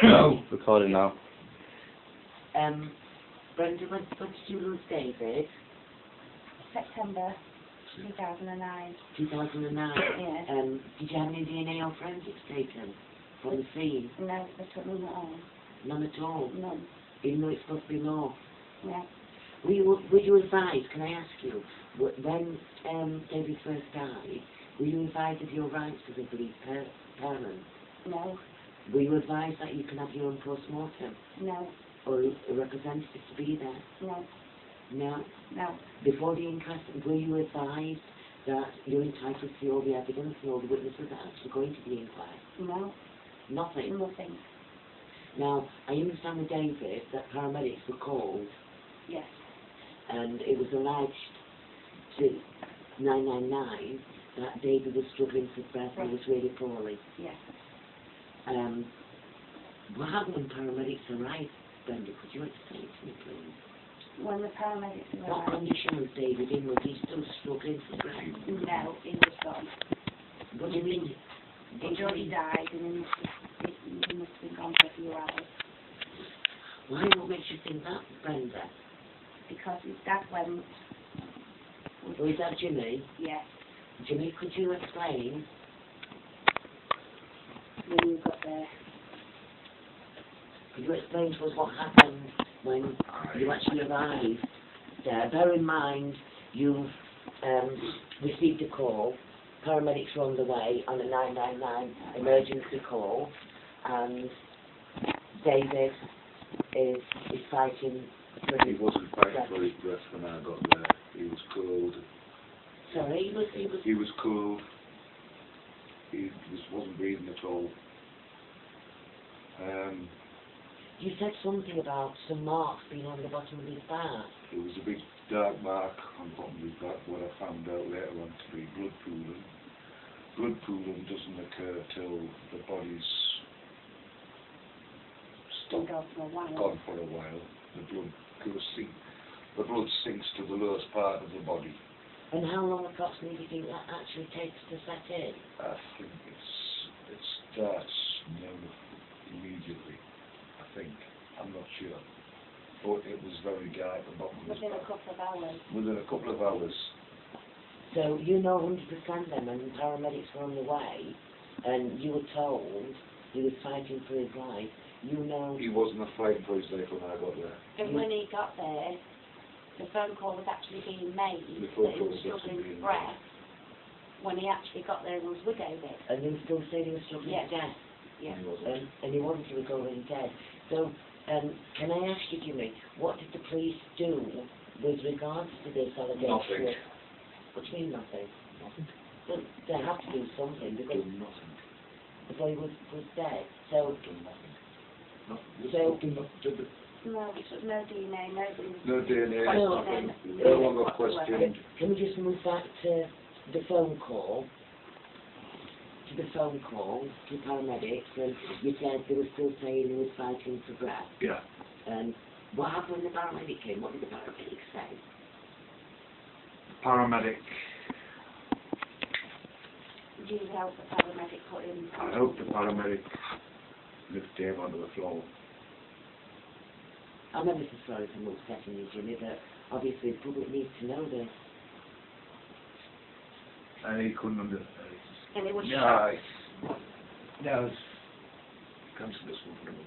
No. Recording now. Brenda, when did you lose David? September 2009. 2009? Yeah. Did you have any DNA or forensics taken from the scene? No, they took none at all. None at all? None. Even though it's supposed to be more? Yeah. Were you advised, can I ask you, when David first died, were you advised of your rights as a bereaved parent? No. Were you advised that you can have your own post-mortem? No. Or a representative to be there? No. No? No. Before the inquest, were you advised that you're entitled to see all the evidence and all the witnesses that are actually going to the inquest? No. Nothing? Nothing. Now, I understand with David that paramedics were called. Yes. And it was alleged to 999 that David was struggling for breath and was really poorly. Yes. What happened when paramedics arrived, Brenda? Could you explain to me, please? When the paramedics What arrived. condition was David in? Was he still struggling for breath? No, he was gone. What do you mean? He'd already died and he must have been gone for a few hours. Why? What makes you think that, Brenda? Because his dad went. Was that Jimmy? Yes. Jimmy, could you explain? When you got there. Could you explain to us what happened when you actually arrived there? Bear in mind, you've received a call. Paramedics were on the way on a 999 emergency call, and David is fighting for his He wasn't fighting for his breath when I got there. He was cold. Sorry, He was cold. He wasn't breathing at all. You said something about some marks being on the bottom of his back. There was a big dark mark on the bottom of his back, what I found out later on to be blood pooling. Blood pooling doesn't occur till the body's stopped, Gone for a while. gone for a while. The blood sinks to the lowest part of the body. And how long approximately do you think that actually takes to set in? I think it starts immediately. I think. I'm not sure. But it was very dark at the bottom of his Within a back. couple of hours. Within a couple of hours. So you know 100% then when paramedics were on the way and you were told he was fighting for his life, you know... He wasn't fighting for his life when I got there. And when he got there, the phone call was actually being made The that phone he call was was actually struggling being for breath when he actually got there and was with David. And they were still saying he was struggling Yes. to death. Yes. He wasn't. And he wasn't, he was already dead. So, can I ask you, Jimmy, what did the police do with regards to this allegation? Nothing. What do you mean nothing? Nothing. Well, they have to do something because Done nothing. the boy was dead. So, Done nothing. So- Nothing. Nothing. No, no DNA, No DNA. No. Nothing. No longer questioned. can we just move back to the phone call? To the phone call to paramedics, and you said they were still saying he was fighting for breath. Yeah. What happened when the paramedic came? What did the paramedic say? Paramedic. Did you help the paramedic put him? I hope the paramedic lifted him onto the floor. I'm ever so sorry for upsetting you, Jimmy, but obviously the public needs to know this. And he couldn't understand. And it was Yeah, no, come to this one for a minute.